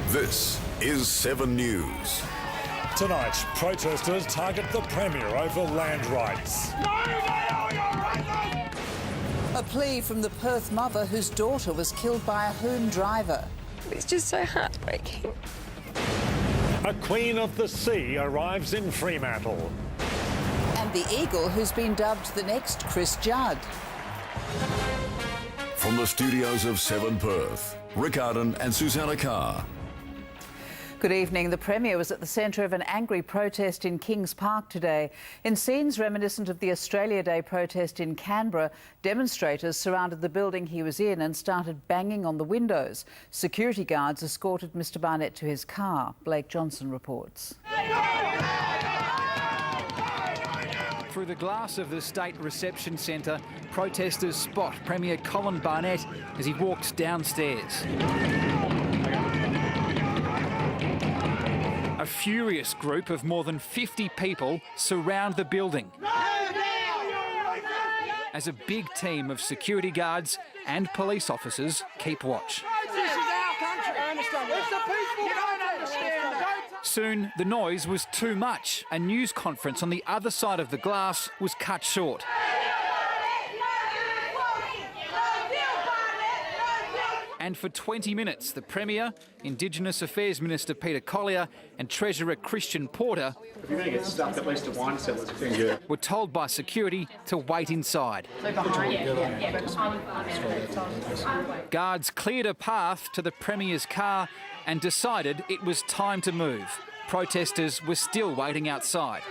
This is 7 News. Tonight, protesters target the Premier over land rights. A plea from the Perth mother whose daughter was killed by a hoon driver. It's just so heartbreaking. A Queen of the Sea arrives in Fremantle. And the eagle who's been dubbed the next Chris Judd. From the studios of 7 Perth, Ardon and Susannah Carr. Good evening. The Premier was at the centre of an angry protest in Kings Park today. In scenes reminiscent of the Australia Day protest in Canberra, demonstrators surrounded the building he was in and started banging on the windows. Security guards escorted Mr Barnett to his car. Blake Johnson reports. Through the glass of the State Reception Centre, protesters spot Premier Colin Barnett as he walks downstairs. A furious group of more than 50 people surround the building as a big team of security guards and police officers keep watch. This is our country. I understand. It's the people. You don't understand. Soon, the noise was too much. A news conference on the other side of the glass was cut short. And for 20 minutes, the Premier, Indigenous Affairs Minister Peter Collier and Treasurer Christian Porter if you're going to get stuck, at least a wine cellar's were told by security to wait inside. Guards cleared a path to the Premier's car and decided it was time to move. Protesters were still waiting outside.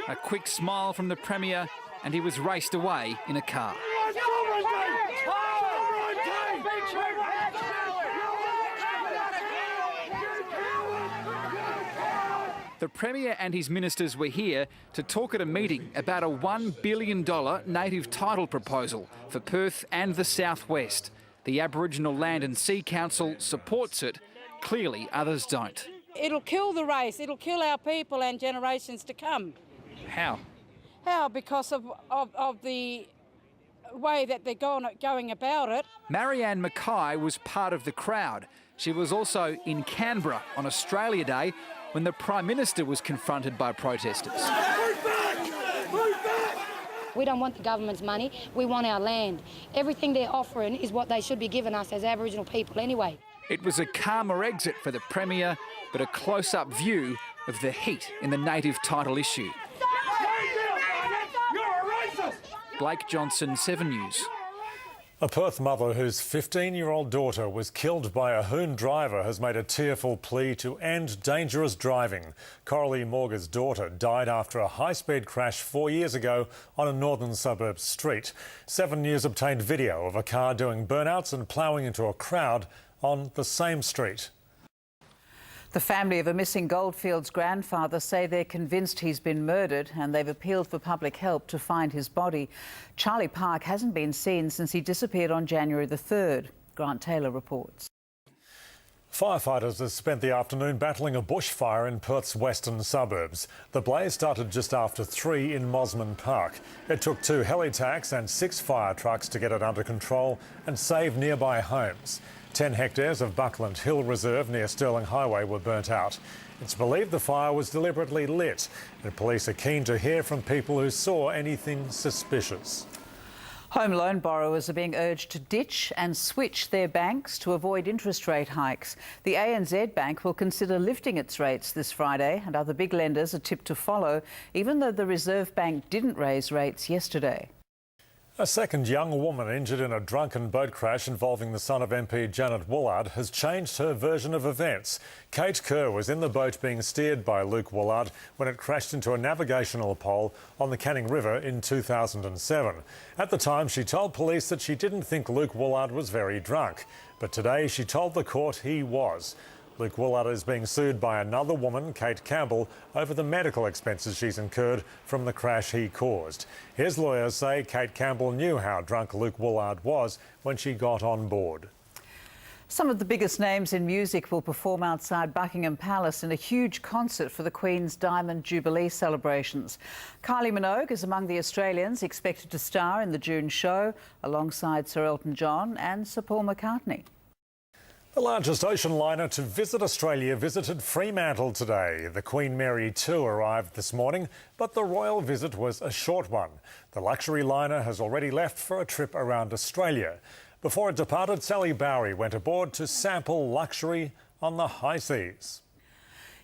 A quick smile from the Premier and he was raced away in a car. The Premier and his ministers were here to talk at a meeting about a $1 billion native title proposal for Perth and the southwest. The Aboriginal Land and Sea Council supports it. Clearly, others don't. It'll kill the race. It'll kill our people and generations to come. How? How? Because of the way that they're going about it. Marianne Mackay was part of the crowd. She was also in Canberra on Australia Day when the Prime Minister was confronted by protesters. We don't want the government's money, we want our land. Everything they're offering is what they should be giving us as Aboriginal people anyway. It was a calmer exit for the Premier, but a close-up view of the heat in the native title issue. Blake Johnson, 7 News. A Perth mother whose 15-year-old daughter was killed by a hoon driver has made a tearful plea to end dangerous driving. Coralie Morgan's daughter died after a high-speed crash 4 years ago on a northern suburb street. 7 News obtained video of a car doing burnouts and ploughing into a crowd on the same street. The family of a missing Goldfields grandfather say they're convinced he's been murdered and they've appealed for public help to find his body. Charlie Park hasn't been seen since he disappeared on January the 3rd. Grant Taylor reports. Firefighters have spent the afternoon battling a bushfire in Perth's western suburbs. The blaze started just after 3 in Mosman Park. It took 2 heli-tacs and 6 fire trucks to get it under control and save nearby homes. 10 hectares of Buckland Hill Reserve near Stirling Highway were burnt out. It's believed the fire was deliberately lit, and police are keen to hear from people who saw anything suspicious. Home loan borrowers are being urged to ditch and switch their banks to avoid interest rate hikes. The ANZ Bank will consider lifting its rates this Friday, and other big lenders are tipped to follow, even though the Reserve Bank didn't raise rates yesterday. A second young woman injured in a drunken boat crash involving the son of MP Janet Woolard has changed her version of events. Kate Carr was in the boat being steered by Luke Woolard when it crashed into a navigational pole on the Canning River in 2007. At the time, she told police that she didn't think Luke Woolard was very drunk, but today she told the court he was. Luke Woolard is being sued by another woman, Kate Campbell, over the medical expenses she's incurred from the crash he caused. His lawyers say Kate Campbell knew how drunk Luke Woolard was when she got on board. Some of the biggest names in music will perform outside Buckingham Palace in a huge concert for the Queen's Diamond Jubilee celebrations. Kylie Minogue is among the Australians expected to star in the June show alongside Sir Elton John and Sir Paul McCartney. The largest ocean liner to visit Australia visited Fremantle today. The Queen Mary 2 arrived this morning, but the royal visit was a short one. The luxury liner has already left for a trip around Australia. Before it departed, Sally Bowery went aboard to sample luxury on the high seas.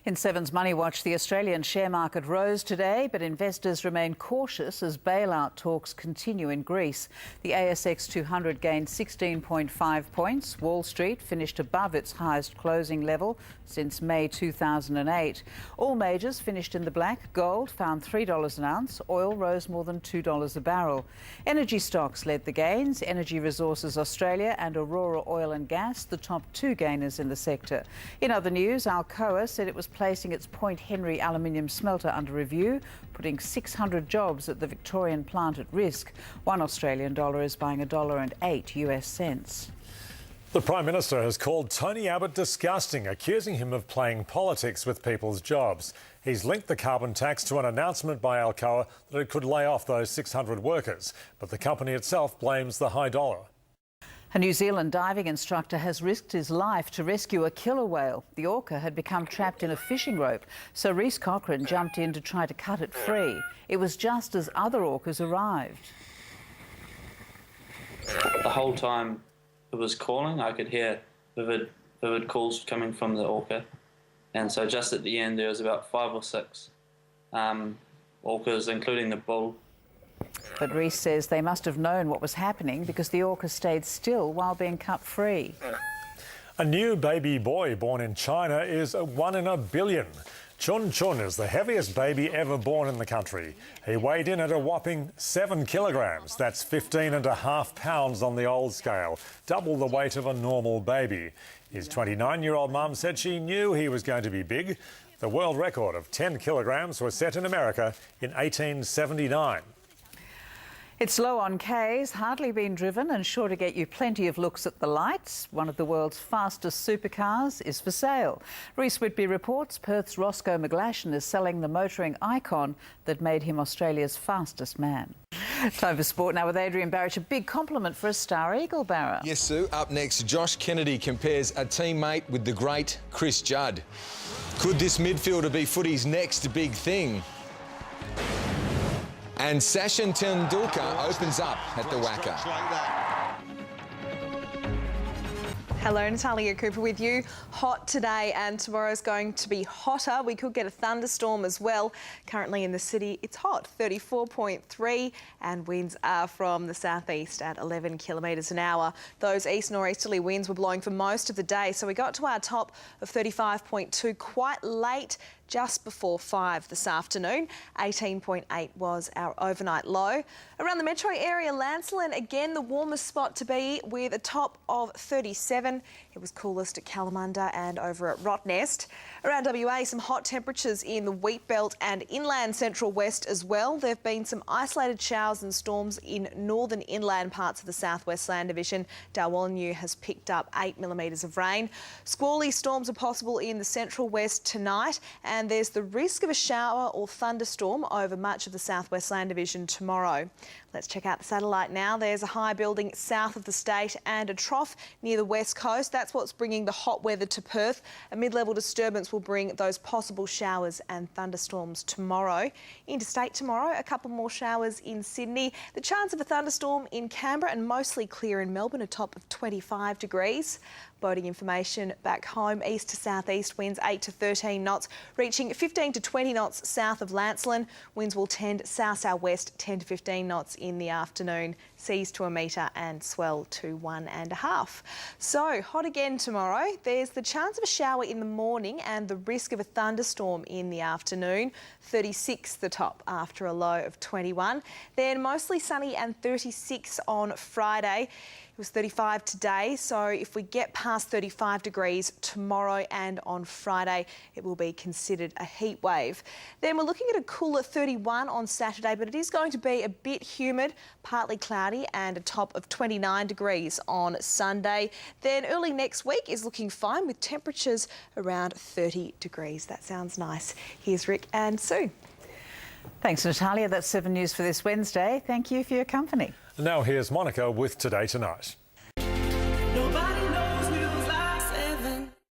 In Seven's Money Watch, the Australian share market rose today, but investors remain cautious as bailout talks continue in Greece. The ASX 200 gained 16.5 points. Wall Street finished above its highest closing level since May 2008. All majors finished in the black. Gold found $3 an ounce. Oil rose more than $2 a barrel. Energy stocks led the gains. Energy Resources Australia and Aurora Oil and Gas, the top two gainers in the sector. In other news, Alcoa said it was placing its Point Henry aluminium smelter under review, putting 600 jobs at the Victorian plant at risk. $1 Australian is buying $1.08 US cents. The Prime Minister has called Tony Abbott disgusting, accusing him of playing politics with people's jobs. He's linked the carbon tax to an announcement by Alcoa that it could lay off those 600 workers, but the company itself blames the high dollar. A New Zealand diving instructor has risked his life to rescue a killer whale. The orca had become trapped in a fishing rope, so Reece Cochrane jumped in to try to cut it free. It was just as other orcas arrived. The whole time it was calling, I could hear vivid calls coming from the orca. And so just at the end, there was about 5 or 6 orcas, including the bull. But Reece says they must have known what was happening because the orca stayed still while being cut free. A new baby boy born in China is a 1 in a billion. Chun Chun is the heaviest baby ever born in the country. He weighed in at a whopping 7 kilograms. That's 15.5 pounds on the old scale, double the weight of a normal baby. His 29-year-old mum said she knew he was going to be big. The world record of 10 kilograms was set in America in 1879. It's low on Ks, hardly been driven and sure to get you plenty of looks at the lights. One of the world's fastest supercars is for sale. Reece Whitby reports Perth's Roscoe McGlashan is selling the motoring icon that made him Australia's fastest man. Time for sport now with Adrian Barrett. A big compliment for a star eagle, Barra. Yes, Sue. Up next, Josh Kennedy compares a teammate with the great Chris Judd. Could this midfielder be footy's next big thing? And Sachin Tendulkar opens up at the Wacker. Hello, Natalia Cooper with you. Hot today and tomorrow's going to be hotter. We could get a thunderstorm as well. Currently in the city, it's hot, 34.3, and winds are from the southeast at 11 kilometres an hour. Those east northeasterly winds were blowing for most of the day, so we got to our top of 35.2 quite late, just before 5 this afternoon. 18.8 was our overnight low. Around the metro area, Lancelin, again the warmest spot to be with a top of 37. It was coolest at Kalamunda and over at Rottnest. Around WA, some hot temperatures in the wheat belt and inland central west as well. There have been some isolated showers and storms in northern inland parts of the southwest land division. Darwallinu has picked up 8 millimetres of rain. Squally storms are possible in the central west tonight, and there's the risk of a shower or thunderstorm over much of the southwest land division tomorrow. Let's check out the satellite now. There's a high building south of the state and a trough near the west coast. That's what's bringing the hot weather to Perth. A mid-level disturbance will bring those possible showers and thunderstorms tomorrow. Interstate tomorrow, a couple more showers in Sydney. The chance of a thunderstorm in Canberra and mostly clear in Melbourne, a top of 25 degrees. Boating information back home, east to southeast winds 8 to 13 knots, reaching 15 to 20 knots south of Lancelin. Winds will tend south-southwest 10 to 15 knots in the afternoon. Seas to a metre and swell to 1.5. So hot again tomorrow. There's the chance of a shower in the morning and the risk of a thunderstorm in the afternoon. 36 the top after a low of 21. Then mostly sunny and 36 on Friday. It was 35 today, so if we get past 35 degrees tomorrow and on Friday, it will be considered a heat wave. Then we're looking at a cooler 31 on Saturday, but it is going to be a bit humid, partly cloudy. cloudy and a top of 29 degrees on Sunday. Then early next week is looking fine with temperatures around 30 degrees. That sounds nice. Here's Rick and Sue. Thanks, Natalia. That's 7 News for this Wednesday. Thank you for your company. Now here's Monica with Today Tonight.